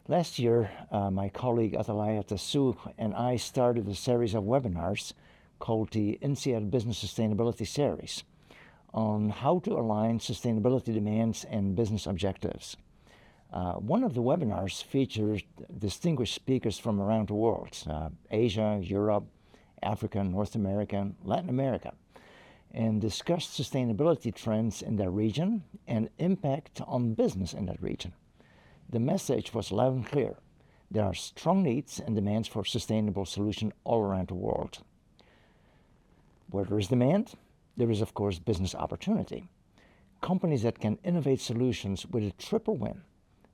Last year, my colleague Atalaya Tasu and I started a series of webinars called the INSEAD Business Sustainability Series on how to align sustainability demands and business objectives. One of the webinars featured distinguished speakers from around the world, Asia, Europe, Africa, North America, Latin America, and discussed sustainability trends in their region and impact on business in that region. The message was loud and clear. There are strong needs and demands for sustainable solutions all around the world. Where there is demand, there is of course business opportunity. Companies that can innovate solutions with a triple win,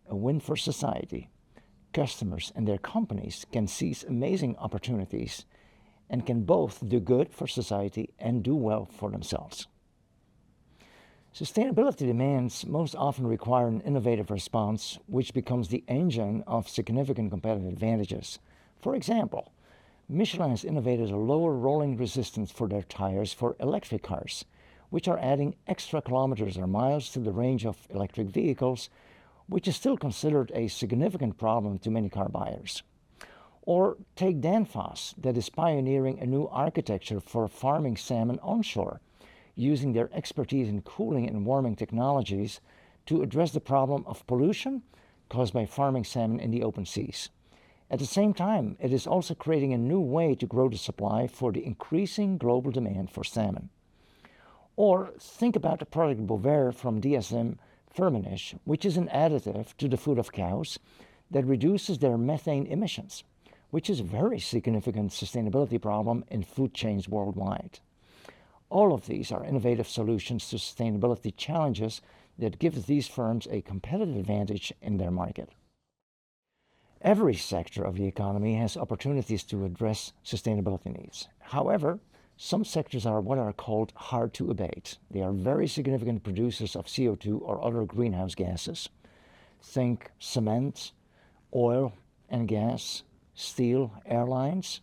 a win for society, customers and their companies can seize amazing opportunities and can both do good for society and do well for themselves. Sustainability demands most often require an innovative response, which becomes the engine of significant competitive advantages. For example, Michelin has innovated a lower rolling resistance for their tires for electric cars, which are adding extra kilometers or miles to the range of electric vehicles, which is still considered a significant problem to many car buyers. Or take Danfoss, that is pioneering a new architecture for farming salmon onshore, using their expertise in cooling and warming technologies to address the problem of pollution caused by farming salmon in the open seas. At the same time, it is also creating a new way to grow the supply for the increasing global demand for salmon. Or think about the product Bovaer from DSM Firmenich, which is an additive to the food of cows that reduces their methane emissions, which is a very significant sustainability problem in food chains worldwide. All of these are innovative solutions to sustainability challenges that give these firms a competitive advantage in their market. Every sector of the economy has opportunities to address sustainability needs. However, some sectors are what are called hard to abate. They are very significant producers of CO2 or other greenhouse gases. Think cement, oil and gas, steel, airlines.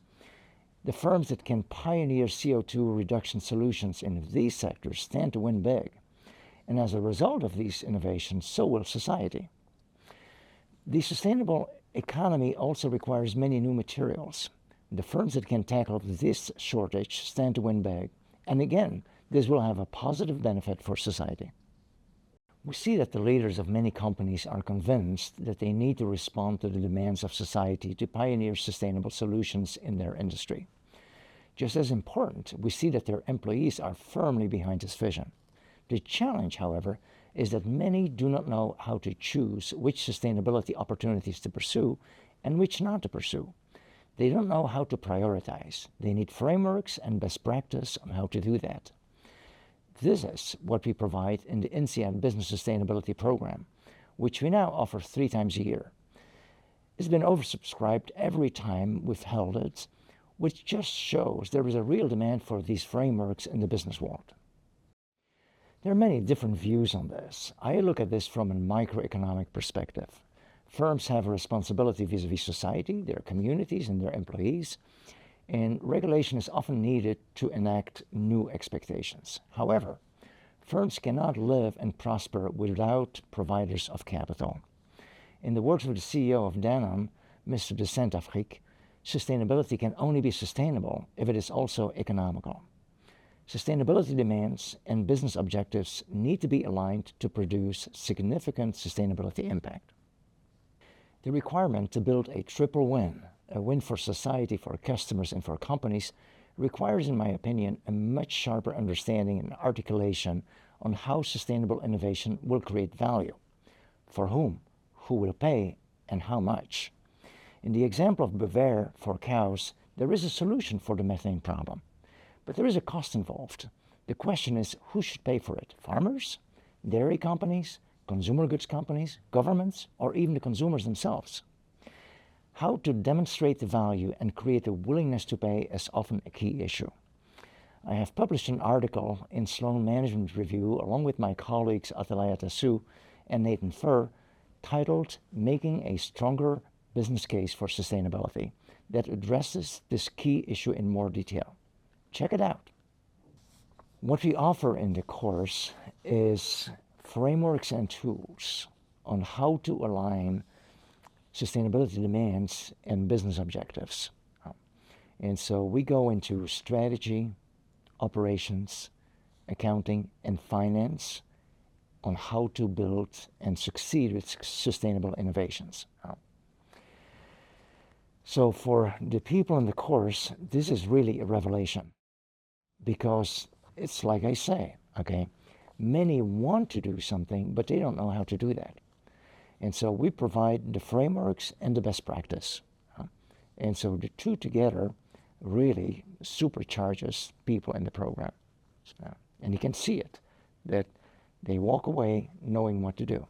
The firms that can pioneer CO2 reduction solutions in these sectors stand to win big. And as a result of these innovations, so will society. The sustainable economy also requires many new materials. The firms that can tackle this shortage stand to win big. And again, this will have a positive benefit for society. We see that the leaders of many companies are convinced that they need to respond to the demands of society to pioneer sustainable solutions in their industry. Just as important, we see that their employees are firmly behind this vision. The challenge, however, is that many do not know how to choose which sustainability opportunities to pursue and which not to pursue. They don't know how to prioritize. They need frameworks and best practice on how to do that. This is what we provide in the INSEAD Business Sustainability Program, which we now offer 3 times a year. It's been oversubscribed every time we've held it, which just shows there is a real demand for these frameworks in the business world. There are many different views on this. I look at this from a microeconomic perspective. Firms have a responsibility vis-à-vis society, their communities, and their employees, and regulation is often needed to enact new expectations. However, firms cannot live and prosper without providers of capital. In the words of the CEO of Danone, Mr. de Saint-Affrique, sustainability can only be sustainable if it is also economical. Sustainability demands and business objectives need to be aligned to produce significant sustainability impact. The requirement to build a triple win, a win for society, for customers, and for companies, requires, in my opinion, a much sharper understanding and articulation on how sustainable innovation will create value. For whom, who will pay, and how much. In the example of Bovaer for cows, there is a solution for the methane problem, but there is a cost involved. The question is, who should pay for it? Farmers? Dairy companies? Consumer goods companies? Governments? Or even the consumers themselves? How to demonstrate the value and create a willingness to pay is often a key issue. I have published an article in Sloan Management Review along with my colleagues Atalaya Tasu and Nathan Furr titled Making a Stronger Business Case for Sustainability that addresses this key issue in more detail. Check it out. What we offer in the course is frameworks and tools on how to align sustainability demands and business objectives. And so we go into strategy, operations, accounting, and finance on how to build and succeed with sustainable innovations. So for the people in the course, this is really a revelation, because it's like I say, okay, many want to do something, but they don't know how to do that. And so we provide the frameworks and the best practice. And so the two together really supercharges people in the program. And you can see it, that they walk away knowing what to do.